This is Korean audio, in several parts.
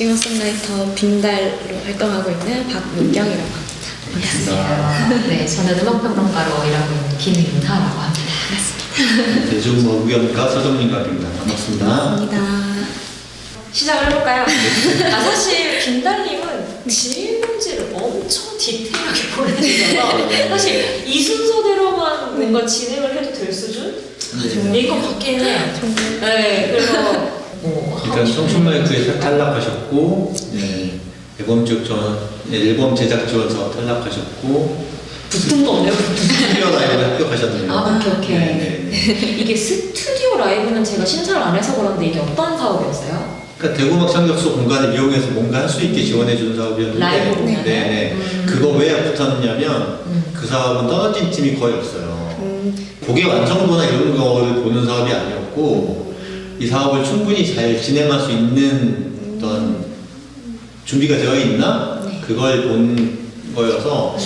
싱어송라이터 빈달로 활동하고 있는 박문경이라고 합니다. 안녕하세요. 네, 저는 음악평론가로 일하고 있는 김윤하라고 합니다. 반갑습니다. 대중음악연가 서정민갑입니다. 반갑습니다. 반갑습니다. 시작을 해볼까요? 사실 빈달님은 질문지를 엄청 디테일하게 보내주셔서 사실 이 순서대로만 뭔가 진행을 해도 될 수준인 것 같긴 해요. 네, 그래서 일단 청춘마이크에 탈락하셨고, 네, 앨범 제작 지원 사업 탈락하셨고, 붙은 거 없네요. 스튜디오 라이브에 합격하셨네요. 아, 오케이. 네. 이게 스튜디오 라이브는 제가 심사를 안 해서 그런데 이게 어떤 사업이었어요? 그러니까 대구음악 창작소 공간을 이용해서 뭔가 할 수 있게 지원해주는 사업이었는데, 라이브 공간을? 네. 그거 왜 붙었냐면, 그 사업은 떨어진 팀이 거의 없어요. 곡의 완성도나 이런 거를 보는 사업이 아니었고, 이 사업을 충분히 잘 진행할 수 있는 어떤 준비가 되어 있나? 네. 그걸 본 거여서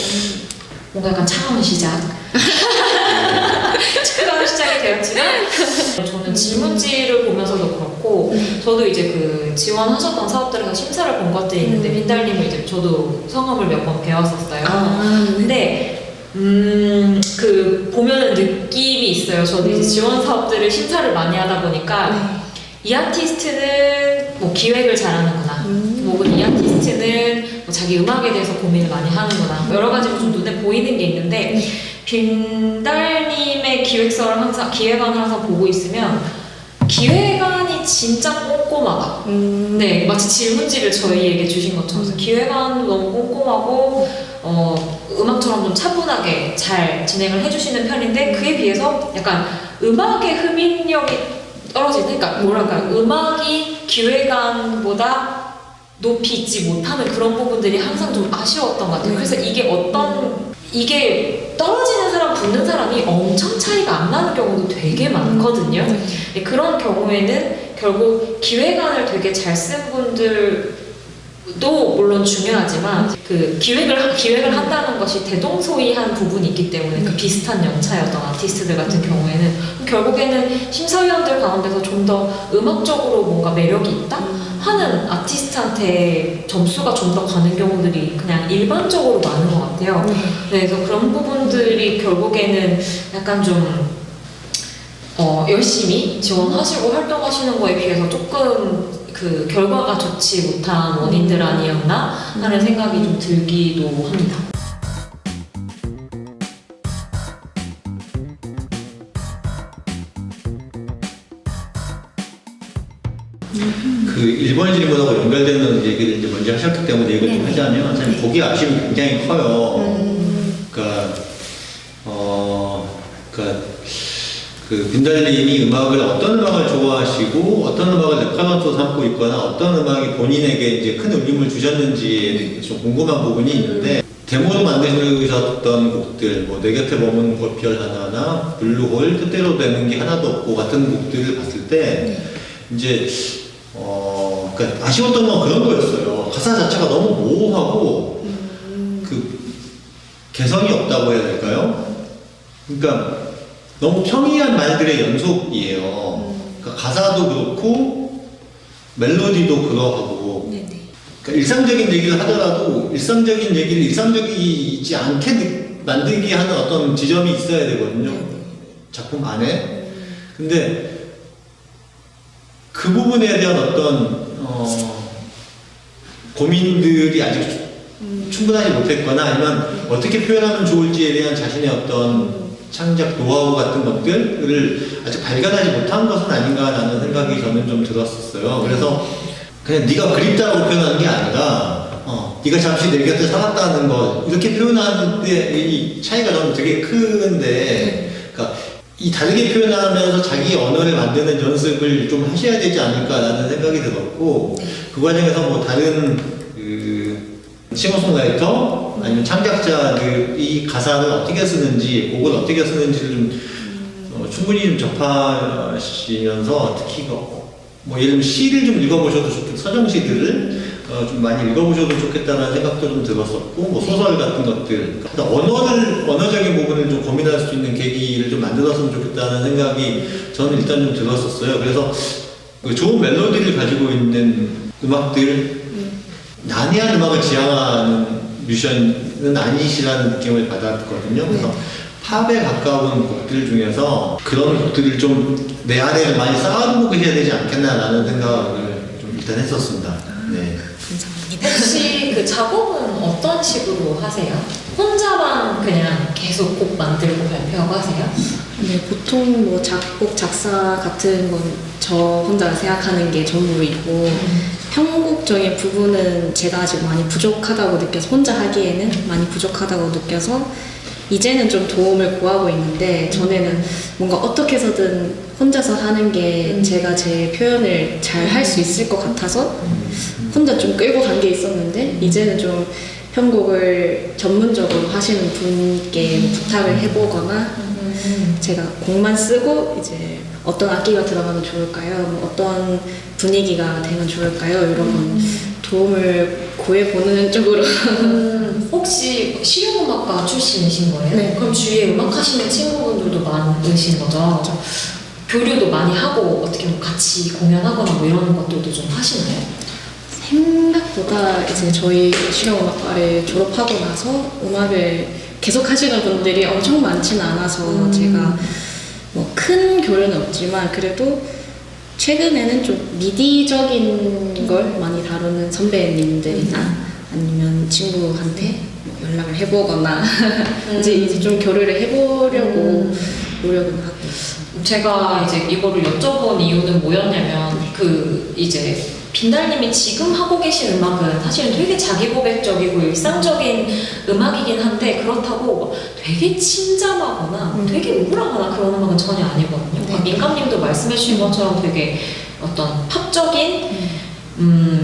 뭔가 약간 차가운 시작. 차가운 시작이 되었지만 저는 질문지를 보면서도 그렇고 저도 이제 그 지원하셨던 사업들에서 심사를 본 것들이 있는데 빈달님을 이제 저도 성함을 몇 번 배웠었어요. 근데 그 보면은 느낌이 있어요. 저도 이제 지원 사업들을 심사를 많이 하다 보니까 이 아티스트는 뭐 기획을 잘하는구나. 혹은 이 아티스트는 뭐 자기 음악에 대해서 고민을 많이 하는구나. 여러 가지로 좀 눈에 보이는 게 있는데 빈달님의 기획안을 항상 보고 있으면 기획안이 진짜 꼼꼼하다. 네, 마치 질문지를 저희에게 주신 것처럼 기획안 너무 꼼꼼하고 음악처럼 좀 차분하게 잘 진행을 해주시는 편인데 그에 비해서 약간 음악의 흡입력이 떨어지는, 그러니까 뭐랄까 음악이 기획안보다 높이 있지 못하는 그런 부분들이 항상 좀 아쉬웠던 것 같아요. 그래서 이게 떨어지는 사람, 붙는 사람이 엄청 차이가 안 나는 경우도 되게 많거든요. 그런 경우에는 결국 기획안을 되게 잘 쓴 분들도 물론 중요하지만 그 기획을 한다는 것이 대동소이한 부분이 있기 때문에 그 비슷한 연차였던 아티스트들 같은 경우에는 결국에는 심사위원들 가운데서 좀 더 음악적으로 뭔가 매력이 있다 하는 아티스트한테 점수가 좀 더 가는 경우들이 그냥 일반적으로 많은 것 같아요. 네, 그래서 그런 부분들이 결국에는 약간 좀 열심히 지원하시고 활동하시는 거에 비해서 조금 그 결과가 좋지 못한 원인들 아니었나 하는 생각이 좀 들기도 합니다. 그 1번 질문하고 연결되는 얘기를 이제 먼저 하셨기 때문에 이걸 좀 하자면 사실 곡의 아쉬움이 굉장히 커요. 그 빈달님이 어떤 음악을 좋아하시고 어떤 음악을 레퍼런스로 삼고 있거나 어떤 음악이 본인에게 이제 큰 울림을 주셨는지에 좀 궁금한 부분이 있는데 데모로 만드셨던 곡들, 뭐 내 곁에 머문 별 하나나 블루홀, 뜻대로 되는 게 하나도 없고 같은 곡들을 봤을 때 이제 그러니까 아쉬웠던 건 그런 거였어요. 가사 자체가 너무 모호하고 그 개성이 없다고 해야 될까요? 그러니까 너무 평이한 말들의 연속이에요. 그러니까 가사도 그렇고 멜로디도 그러하고 그러니까 일상적인 얘기를 하더라도 일상적인 얘기를 일상적이지 않게 만들게 하는 어떤 지점이 있어야 되거든요. 작품 안에. 근데 그 부분에 대한 어떤 고민들이 아직 충분하지 못했거나 아니면 어떻게 표현하면 좋을지에 대한 자신의 어떤 창작 노하우 같은 것들을 아직 발견하지 못한 것은 아닌가라는 생각이 저는 좀 들었었어요. 그래서 그냥 네가 그립다고 표현하는 게 아니라 네가 잠시 내 곁에 살았다는 것 이렇게 표현하는 데 이 차이가 저는 되게 큰데 그러니까 이 다르게 표현하면서 자기 언어를 만드는 연습을 좀 하셔야 되지 않을까라는 생각이 들었고 그 과정에서 뭐 다른 그 싱어송라이터 아니면 창작자들이 가사를 어떻게 쓰는지 곡을 어떻게 쓰는지를 좀 충분히 좀 접하시면서 특히 뭐 예를 들면 시를 좀 읽어보셔도 좋겠고 서정시들을 좀 많이 읽어보셔도 좋겠다는 생각도 좀 들었었고 뭐 소설 같은 것들 언어적인 부분을 좀 고민할 수 있는 계기를 좀 만들었으면 좋겠다는 생각이 저는 일단 좀 들었었어요. 그래서 좋은 멜로디를 가지고 있는 음악들 강렬한 음악을 지향하는 뮤지션은 아니시라는 느낌을 받았거든요. 그래서 팝에 가까운 곡들 중에서 그런 곡들을 좀 내 안에 많이 쌓아두고 계셔야 되지 않겠나라는 생각을 좀 일단 했었습니다. 네. 감사합니다. 혹시 그 작업은 어떤 식으로 하세요? 혼자만 그냥 계속 곡 만들고 발표하고 하세요? 네, 보통 뭐 작곡, 작사 같은 건 저 혼자 생각하는 게 전부이고 편곡적인 부분은 제가 아직 많이 부족하다고 느껴서 혼자 하기에는 많이 부족하다고 느껴서 이제는 좀 도움을 구하고 있는데 전에는 뭔가 어떻게 해서든 혼자서 하는 게 제가 제 표현을 잘 할 수 있을 것 같아서 혼자 좀 끌고 간 게 있었는데 이제는 좀 편곡을 전문적으로 하시는 분께 뭐 부탁을 해보거나 제가 곡만 쓰고 이제 어떤 악기가 들어가면 좋을까요? 뭐 어떤 분위기가 되면 좋을까요? 이런 도움을 구해보는 쪽으로 혹시 실용음악과 출신이신 거예요? 네. 그럼 주위에 음악하시는 친구분들도 많으신 거죠? 교류도 많이 하고 어떻게 뭐 같이 공연하거나 뭐 이런 것들도 좀 하시나요? 생각보다 이제 저희 실용음악과를 졸업하고 나서 음악을 계속 하시는 분들이 엄청 많지는 않아서 제가 뭐 큰 교류는 없지만 그래도 최근에는 좀 미디적인 걸 많이 다루는 선배님들이나 아니면 친구한테 뭐 연락을 해보거나 이제 좀 교류를 해보려고 노력은 하고 있어요. 제가 이제 이거를 여쭤본 이유는 뭐였냐면 그 이제 빈달님이 지금 하고 계신 음악은 사실은 되게 자기고백적이고 일상적인 음악이긴 한데 그렇다고 되게 침잠하거나 되게 우울하거나 그런 음악은 전혀 아니거든요. 네. 민감님도 말씀해주신 것처럼 되게 어떤 팝적인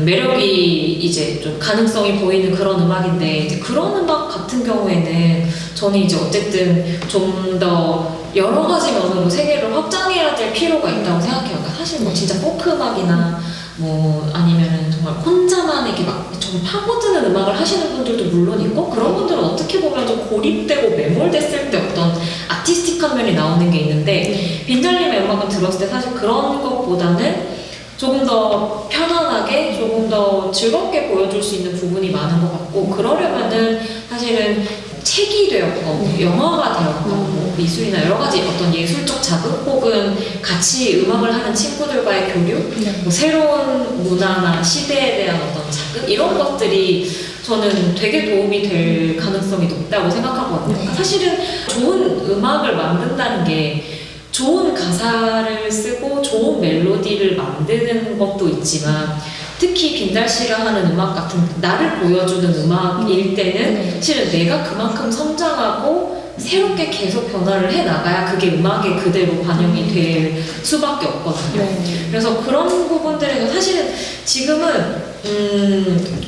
매력이 이제 좀 가능성이 보이는 그런 음악인데 이제 그런 음악 같은 경우에는 저는 이제 어쨌든 좀 더 여러 가지 면으로 세계를 확장해야 될 필요가 있다고 생각해요. 그러니까 사실 뭐 진짜 포크 음악이나 뭐 아니면은 정말 혼자만 이렇게 막 좀 파고드는 음악을 하시는 분들도 물론 있고 그런 분들은 어떻게 보면 좀 고립되고 매몰됐을 때 어떤 아티스틱한 면이 나오는 게 있는데 빈달님의 음악을 들었을 때 사실 그런 것보다는 조금 더 편안하게 조금 더 즐겁게 보여줄 수 있는 부분이 많은 것 같고 그러려면은 사실은 책이 되었고 영화가 되었고 뭐 미술이나 여러 가지 어떤 예술적 자극 혹은 같이 음악을 하는 친구들과의 교류 뭐 새로운 문화나 시대에 대한 어떤 자극 이런 것들이 저는 되게 도움이 될 가능성이 높다고 생각하거든요. 그러니까 사실은 좋은 음악을 만든다는 게 좋은 가사를 쓰고 좋은 멜로디를 만드는 것도 있지만 특히 빈달 씨가 하는 음악 같은 나를 보여주는 음악일 때는 실은 내가 그만큼 성장하고 새롭게 계속 변화를 해 나가야 그게 음악에 그대로 반영이 될 수밖에 없거든요. 그래서 그런 부분들에서 사실은 지금은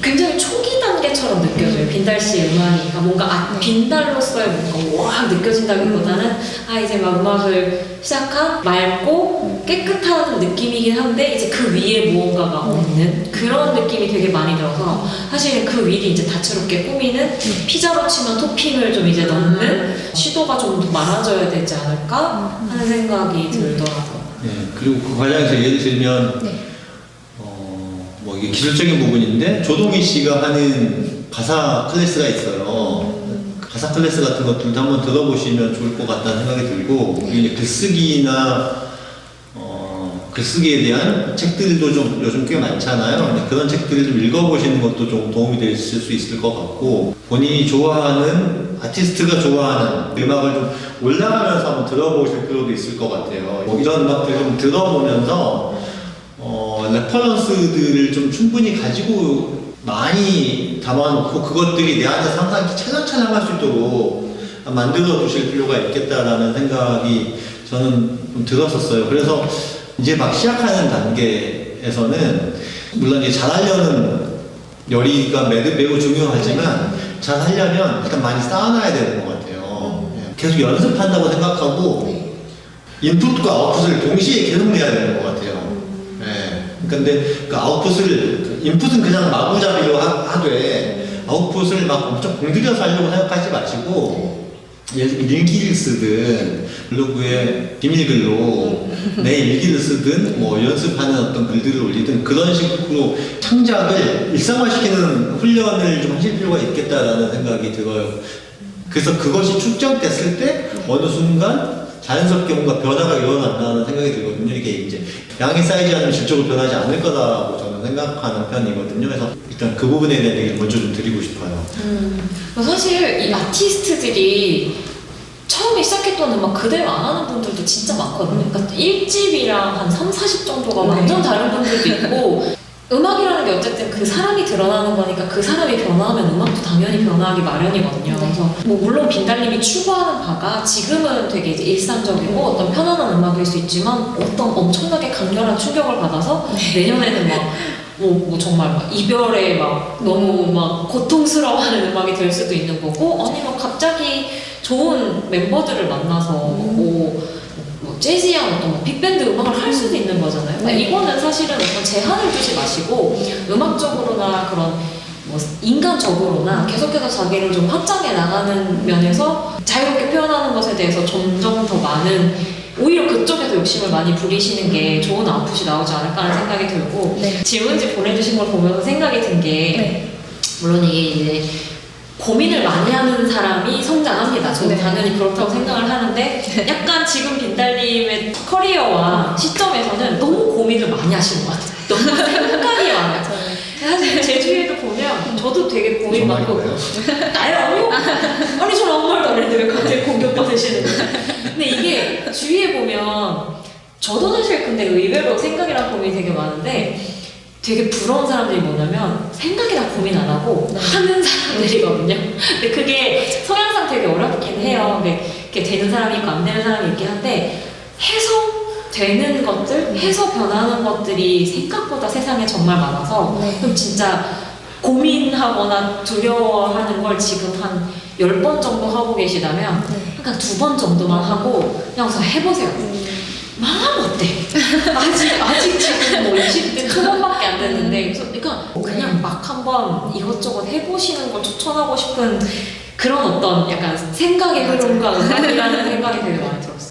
굉장히 초기 단계처럼 느껴져요. 빈달 씨의 음악이 그러니까 뭔가 빈달로서의 뭔가 와 느껴진다기보다는 이제 막 음악을 시작한 맑고 깨끗한 느낌이긴 한데 이제 그 위에 무언가가 없는 그런 느낌이 되게 많이 들어서 사실 그 위를 이제 다채롭게 꾸미는 피자로 치면 토핑을 좀 이제 넣는 시도가 좀 더 많아져야 되지 않을까 하는 생각이 들더라고요. 네, 그리고 그 과정에서 예를 들면 뭐 이게 기술적인 부분인데 조동희 씨가 하는 가사 클래스가 있어요. 가사 클래스 같은 것들도 한번 들어보시면 좋을 것 같다는 생각이 들고 그리고 이제 글쓰기나 글쓰기에 대한 책들도 좀 요즘 꽤 많잖아요. 그런 책들을 좀 읽어보시는 것도 좀 도움이 될 수 있을 것 같고 본인이 좋아하는 아티스트가 좋아하는 음악을 좀 올라가면서 한번 들어보실 필요도 있을 것 같아요. 뭐 이런 음악들 좀 들어보면서 레퍼런스들을 좀 충분히 가지고 많이 담아놓고 그것들이 내 안에서 항상 찰랑찰랑할 수 있도록 만들어 두실 필요가 있겠다라는 생각이 저는 좀 들었었어요. 그래서 이제 막 시작하는 단계에서는 물론 이제 잘하려는 열의가 매우 중요하지만 잘하려면 일단 많이 쌓아놔야 되는 것 같아요. 계속 연습한다고 생각하고 인풋과 아웃풋을 동시에 계속 내야 되는 것 같아요. 근데 그 아웃풋을 인풋은 그냥 마구잡이로 하되 아웃풋을 막 엄청 공들여서 하려고 생각하지 마시고 일기를 쓰든 블로그에 비밀글로 내 일기를 쓰든 뭐 연습하는 어떤 글들을 올리든 그런 식으로 창작을 일상화시키는 훈련을 좀 하실 필요가 있겠다라는 생각이 들어요. 그래서 그것이 축적됐을 때 어느 순간 자연스럽게 뭔가 변화가 일어난다는 생각이 들거든요. 이게 이제 양이 쌓이지 않으면 질적으로 변하지 않을 거다라고 저는 생각하는 편이거든요. 그래서 일단 그 부분에 대한 얘기를 먼저 좀 드리고 싶어요. 사실 이 아티스트들이 처음에 시작했던 음악 그대로 안 하는 분들도 진짜 많거든요. 그러니까 1집이랑 한 3, 40 정도가 완전 다른 분들도 있고 음악이라는 게 어쨌든 그 사람이 드러나는 거니까 그 사람이 변화하면 음악도 당연히 변화하기 마련이거든요. 그래서 뭐 물론 빈달님이 추구하는 바가 지금은 되게 이제 일상적이고 어떤 편안한 음악일 수 있지만 어떤 엄청나게 강렬한 충격을 받아서 내년에는 뭐 정말 막 이별에 막 너무 막 고통스러워하는 음악이 될 수도 있는 거고 아니면 갑자기 좋은 멤버들을 만나서 뭐 재즈한 어떤 뭐 빅밴드 음악을 할 수도 있는 거잖아요. 그러니까 이거는 사실은 어떤 제한을 두지 마시고 음악적으로나 그런 뭐 인간적으로나 계속해서 자기를 좀 확장해 나가는 면에서 자유롭게 표현하는 것에 대해서 점점 더 많은 오히려 그쪽에서 욕심을 많이 부리시는 게 좋은 아웃풋이 나오지 않을까 하는 생각이 들고 질문지 보내주신 걸 보면서 생각이 든 게 물론 이게 이제 고민을 많이 하는 사람이 성장합니다. 저는 당연히 그렇다고 생각을 하는데 약간 지금 빈달님의 커리어와 시점에서는 너무 고민을 많이 하시는 것 같아요. 너무 생각이 많아요. 사실 제 주위에도 보면 저도 되게 고민 많고 아니요? 아니 저는 아무 말도 안 했는데 왜 갑자기 공격받으시는 거예요? 근데 이게 주위에 보면 저도 사실 근데 의외로 생각이랑 고민이 되게 많은데 되게 부러운 사람들이 뭐냐면 생각이나 고민 안 하고 하는 사람들이거든요. 근데 그게 성향상 되게 어렵긴 해요. 근데 이렇게 되는 사람이 있고 안 되는 사람이 있긴 한데 해서 되는 것들, 해서 변하는 것들이 생각보다 세상에 정말 많아서 그럼 진짜 고민하거나 두려워하는 걸 지금 한 10번 정도 하고 계시다면 그러니까 2번 정도만 하고 그냥 우선 해보세요. 망하면 어때? 아직 지금 뭐 20대 초반밖에 안 됐는데 그러니까 그냥 막 한번 이것저것 해보시는 걸 추천하고 싶은 그런 어떤 약간 생각의 흐름과 음악이라는 생각이 되게 많이 들었어요.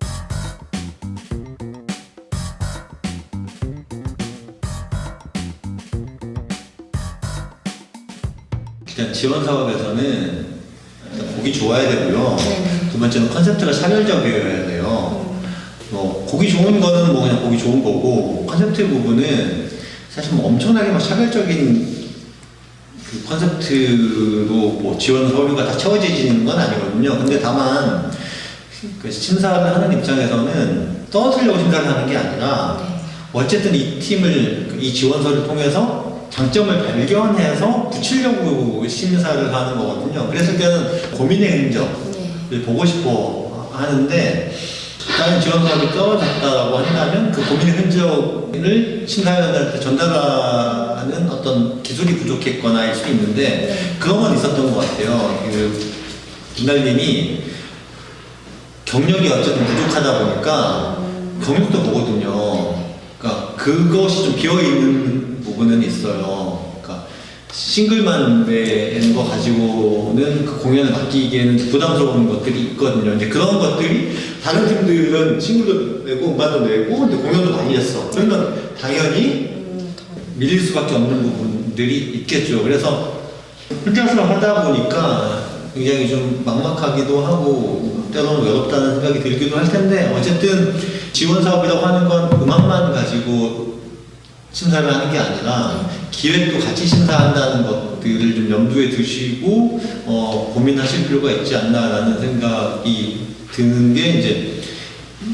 일단 지원 사업에서는 곡이 좋아야 되고요. 두 번째는 컨셉트가 차별적이어야 돼요. 곡이 좋은 거는 뭐 그냥 곡이 좋은 거고 컨셉트 부분은 사실 뭐 엄청나게 막 차별적인 그 컨셉트로 뭐 지원 서류가 다 채워지는 건 아니거든요. 근데 다만 그 심사를 하는 입장에서는 떠들려고 심사를 하는 게 아니라 어쨌든 이 팀을 이 지원서를 통해서 장점을 발견해서 붙이려고 심사를 하는 거거든요. 그랬을 때는 고민의 흔적을 보고 싶어 하는데 다른 지원 사업이 떨어졌다라고 한다면 그 고민의 흔적을 심사위원한테 전달하는 어떤 기술이 부족했거나일 수 있는데 그런 건 있었던 것 같아요. 그 김달님이 경력이 어쨌든 부족하다 보니까 경력도 보거든요. 그러니까 그것이 좀 비어있는 부분은 있어요. 그러니까 싱글만 낸 거 가지고는 그 공연을 맡기기에는 부담스러운 것들이 있거든요. 이제 그런 것들이 다른 팀들은 싱글도 내고 음반도 내고 근데 공연도 많이 했어. 그러면 당연히 밀릴 수밖에 없는 부분들이 있겠죠. 그래서 혼자서 하다 보니까 굉장히 좀 막막하기도 하고 때로는 외롭다는 생각이 들기도 할 텐데 어쨌든 지원 사업이라고 하는 건 음악만 가지고 심사를 하는 게 아니라 기획도 같이 심사한다는 것들을 좀 염두에 두시고 고민하실 필요가 있지 않나라는 생각이 드는 게 이제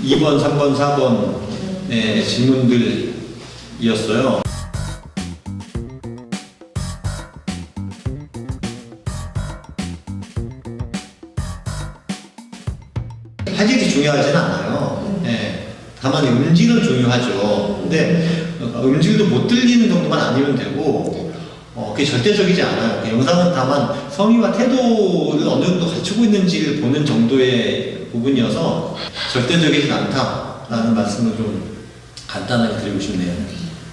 2번, 3번, 4번의 질문들이었어요. 화질이 중요하진 않아요. 다만 음질은 중요하죠. 근데 음질도 못 들리는 정도만 아니면 되고 그게 절대적이지 않아요. 영상은 다만 성의와 태도를 어느 정도 갖추고 있는지를 보는 정도의 부분이어서 절대적이진 않다라는 말씀을 좀 간단하게 드리고 싶네요.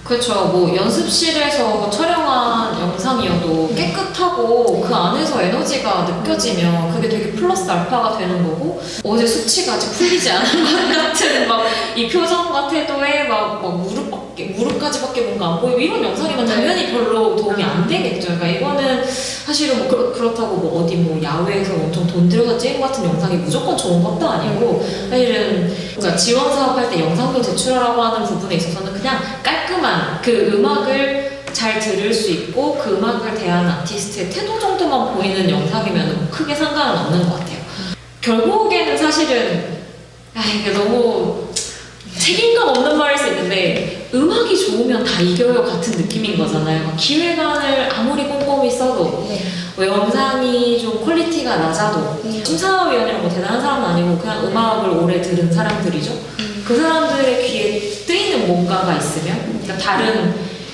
그렇죠. 뭐 연습실에서 촬영한 영상이어도 깨끗하고 그 안에서 에너지가 느껴지면 그게 되게 플러스 알파가 되는 거고, 어제 수치가 아직 풀리지 않은 것 같은 막 이 표정과 태도에 막 무릎까지밖에 뭔가 안 보이고 이런 영상이면 당연히 별로 도움이 안 되겠죠. 그러니까 이거는 사실은 뭐 그렇다고 뭐 어디 뭐 야외에서 엄청 돈 들여서 찍은 것 같은 영상이 무조건 좋은 것도 아니고, 사실은 그러니까 지원 사업할 때 영상도 제출하라고 하는 부분에 있어서는 그냥 깔끔한 그 음악을 잘 들을 수 있고 그 음악을 대하는 아티스트의 태도 정도만 보이는 영상이면 크게 상관은 없는 것 같아요. 결국에는 사실은 이게 너무 책임감 없는 말일 수 있는데, 음악이 좋으면 다 이겨요 같은 느낌인 거잖아요. 기획안을 아무리 꼼꼼히 써도 뭐 영상이 좀 퀄리티가 낮아도 심사위원이라고 대단한 사람은 아니고 그냥 음악을 오래 들은 사람들이죠. 그 사람들의 귀에 뜨이는 뭔가가 있으면, 그러니까 다른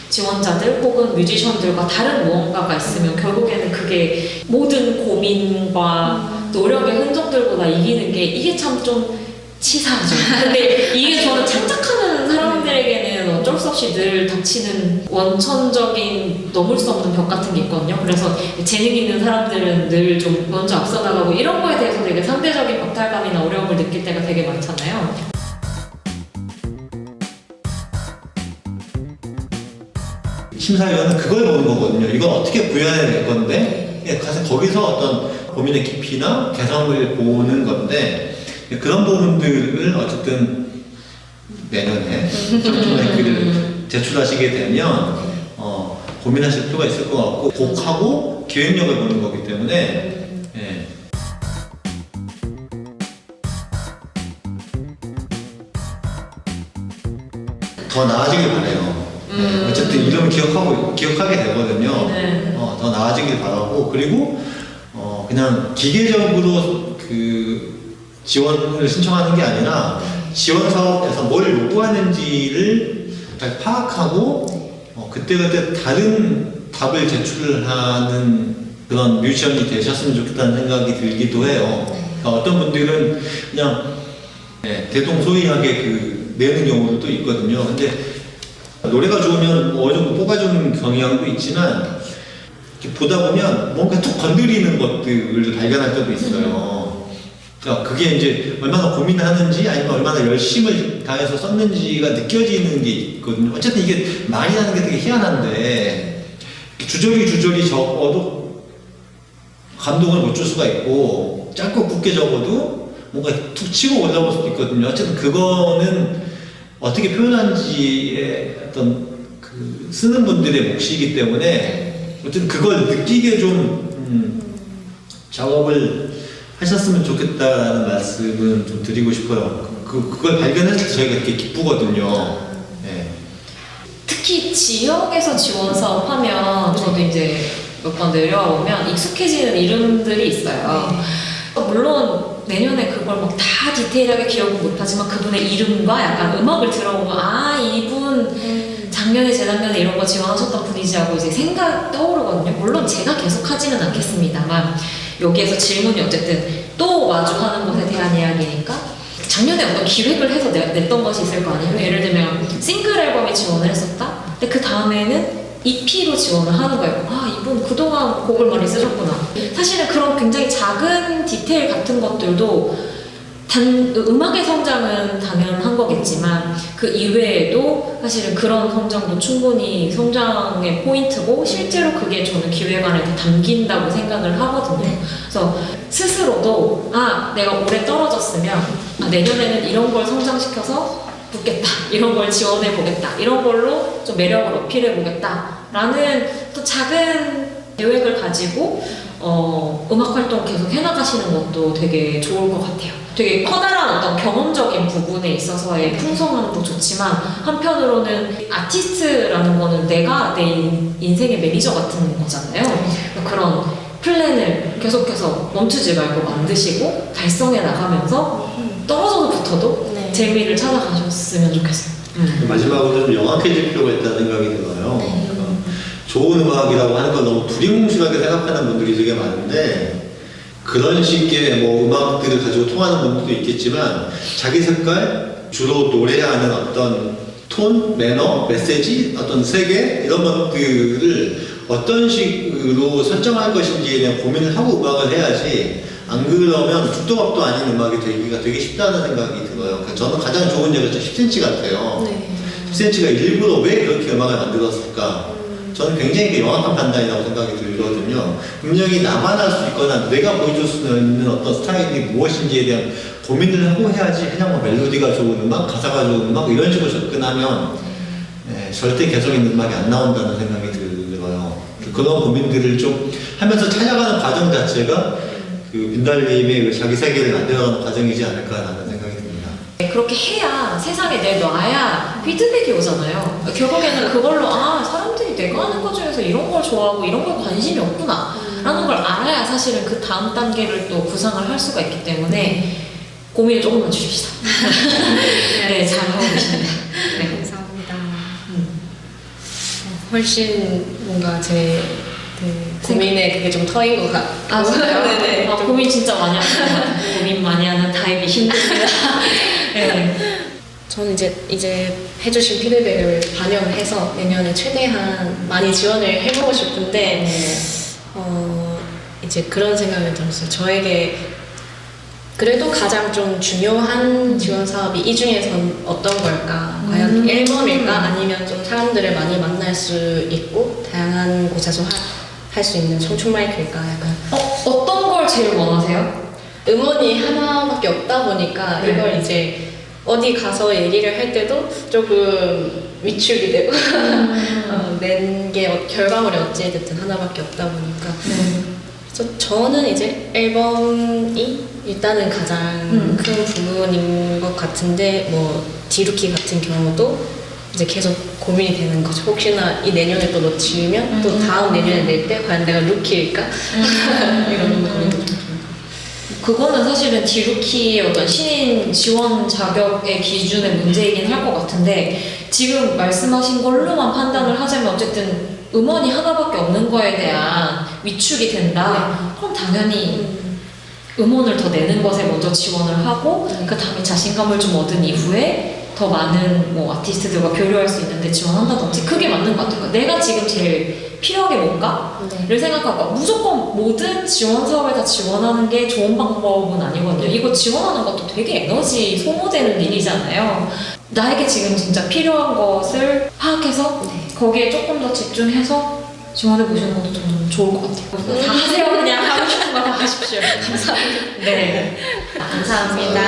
지원자들 혹은 뮤지션들과 다른 무언가가 있으면 결국에는 그게 모든 고민과 노력의 흔적들보다 이기는 게, 이게 참 좀 치사하죠. 근데 이게 저는 창작하는 사람들에게는 어쩔 수 없이 늘 닥치는 원천적인 넘을 수 없는 벽 같은 게 있거든요. 그래서 재능 있는 사람들은 늘 좀 먼저 앞서 나가고 이런 거에 대해서 되게 상대적인 박탈감이나 어려움을 느낄 때가 되게 많잖아요. 심사위원은 그걸 보는 거거든요. 이건 어떻게 구현해낼 건데, 가서 거기서 어떤 고민의 깊이나 개성을 보는 건데, 그런 부분들을 어쨌든 내년에 청춘의 글을 제출하시게 되면 고민하실 필요가 있을 것 같고, 곡하고 기획력을 보는 거기 때문에 더 나아지길 바라요. 어쨌든 이름을 기억하게 되거든요. 더 나아지길 바라고, 그리고 그냥 기계적으로 그 지원을 신청하는 게 아니라 지원 사업에서 뭘 요구하는지를 잘 파악하고 그때그때 다른 답을 제출하는 그런 뮤지션이 되셨으면 좋겠다는 생각이 들기도 해요. 그러니까 어떤 분들은 그냥 대동소이하게 그 내는 경우도 있거든요. 근데 노래가 좋으면 어느 정도 뽑아주는 경향도 있지만, 이렇게 보다 보면 뭔가 툭 건드리는 것들을 발견할 때도 있어요. 그러니까 그게 이제 얼마나 고민을 하는지 아니면 얼마나 열심을 다해서 썼는지가 느껴지는 게 있거든요. 어쨌든 이게 많이 나는 게 되게 희한한데, 주저리 적어도 감동을 못 줄 수가 있고, 짧고 굵게 적어도 뭔가 툭 치고 올라올 수도 있거든요. 어쨌든 그거는 어떻게 표현하는지에 어떤 그 쓰는 분들의 몫이기 때문에 어쨌든 그걸 느끼게 좀 작업을 하셨으면 좋겠다라는 말씀은 좀 드리고 싶어요. 그걸 발견했을 때 저희가 되게 기쁘거든요. 특히 지역에서 지원 사업 하면 저도 이제 몇 번 내려와 보면 익숙해지는 이름들이 있어요. 물론 내년에 그걸 막 다 디테일하게 기억은 못하지만 그분의 이름과 약간 음악을 들어보면 이분 작년에 재작년에 이런 거 지원하셨던 분이지 하고 이제 생각 떠오르거든요. 물론 제가 계속 하지는 않겠습니다만, 여기에서 질문이 어쨌든 또 마주하는 것에 대한 이야기니까 작년에 어떤 기획을 해서 냈던 것이 있을 거 아니에요. 예를 들면 싱글 앨범에 지원을 했었다. 근데 그 다음에는 EP로 지원을 하는 거예요. 이분 그동안 곡을 많이 쓰셨구나. 사실은 그런 굉장히 작은 디테일 같은 것들도 음악의 성장은 당연한 거겠지만 그 이외에도 사실은 그런 성장도 충분히 성장의 포인트고, 실제로 그게 저는 기획안에 다 담긴다고 생각을 하거든요. 그래서 스스로도 내가 올해 떨어졌으면 내년에는 이런 걸 성장시켜서 붙겠다, 이런 걸 지원해 보겠다, 이런 걸로 좀 매력을 어필해 보겠다 라는 또 작은 계획을 가지고 음악 활동 계속 해나가시는 것도 되게 좋을 것 같아요. 되게 커다란 어떤 경험적인 부분에 있어서의 풍성함도 좋지만, 한편으로는 아티스트라는 거는 내가 내 인생의 매니저 같은 거잖아요. 그런 플랜을 계속해서 멈추지 말고 만드시고 달성해 나가면서 떨어져도 붙어도 재미를 찾아가셨으면 좋겠어요. 마지막으로 좀 명확해질 필요가 있다는 생각이 들어요. 그러니까 좋은 음악이라고 하는 걸 너무 두리뭉실하게 생각하는 분들이 되게 많은데, 그런 식의 뭐 음악들을 가지고 통하는 분들도 있겠지만, 자기 색깔, 주로 노래하는 어떤 톤, 매너, 메시지, 어떤 세계 이런 것들을 어떤 식으로 설정할 것인지에 대한 고민을 하고 음악을 해야지 안 그러면 죽도 밥도 아닌 음악이 되기가 되게 쉽다는 생각이 들어요. 그러니까 저는 가장 좋은 예가 10cm 같아요. 네. 10cm가 일부러 왜 그렇게 음악을 만들었을까? 저는 굉장히 명확한 판단이라고 생각이 들거든요. 분명히 나만 할 수 있거나 내가 보여줄 수 있는 어떤 스타일이 무엇인지에 대한 고민을 하고 해야지 그냥 뭐 멜로디가 좋은 음악, 가사가 좋은 음악 이런 식으로 접근하면 절대 개성 있는 음악이 안 나온다는 생각이 들어요. 그런 고민들을 좀 하면서 찾아가는 과정 자체가 그 빈달님의 그 자기 세계를 만들어가는 과정이지 않을까라는 생각이 듭니다. 그렇게 해야 세상에 내놔야 피드백이 오잖아요. 결국에는 그걸로 사람들이 내가 하는 것 중에서 이런 걸 좋아하고 이런 걸 관심이 없구나 라는 걸 알아야 사실은 그 다음 단계를 또 구상을 할 수가 있기 때문에 고민을 조금만 주십시다. 네, 잘하고 계십니다. 네. 감사합니다. 훨씬 뭔가 제 고민에 그게 좀 터인 것 같고. 네네. 고민 진짜 많이 하는 고민 많이 하는 타입이 힘듭니다. 네. 저는 이제 해주신 피드백을 반영을 해서 내년에 최대한 많이 지원을 해보고 싶은데 이제 그런 생각이 들었어요. 저에게 그래도 가장 좀 중요한 지원 사업이 이 중에선 어떤 걸까? 과연 앨범일까? 아니면 좀 사람들을 많이 만날 수 있고 다양한 곳에서 할 수 있는 청춘 마이크일까? 약간 어떤 걸 제일 원하세요? 음원이 하나밖에 없다 보니까 네. 이걸 이제 어디 가서 얘기를 할 때도 조금 위축이 되고 낸 게 결과물이 어찌됐든 하나밖에 없다 보니까 그래서 저는 이제 앨범이 일단은 가장 큰 부분인 것 같은데 뭐 디루키 같은 경우도 이제 계속 고민이 되는 거죠. 혹시나 이 내년에 또 놓치면 또 다음 내년에 낼 때 과연 내가 루키일까? 이런 고민도 좀 듭니다. 그거는 사실은 디루키의 어떤 신인 지원 자격의 기준의 문제이긴 할 것 같은데 지금 말씀하신 걸로만 판단을 하자면 어쨌든 음원이 하나밖에 없는 거에 대한 위축이 된다. 그럼 당연히 음원을 더 내는 것에 먼저 지원을 하고 그 다음에 자신감을 좀 얻은 이후에 더 많은 뭐 아티스트들과 교류할 수 있는데 지원한다든지 그게 맞는 것 같아요. 내가 지금 제일 필요한 게 뭔가?를 생각하고 무조건 모든 지원 사업에 다 지원하는 게 좋은 방법은 아니거든요. 이거 지원하는 것도 되게 에너지 소모되는 일이잖아요. 나에게 지금 진짜 필요한 것을 파악해서 거기에 조금 더 집중해서 지원해 보시는 것도 저는 좋을 것 같아요. 다 하세요. 그냥 하고 싶은 거 다 하십시오. 감사합니다. 네. 감사합니다.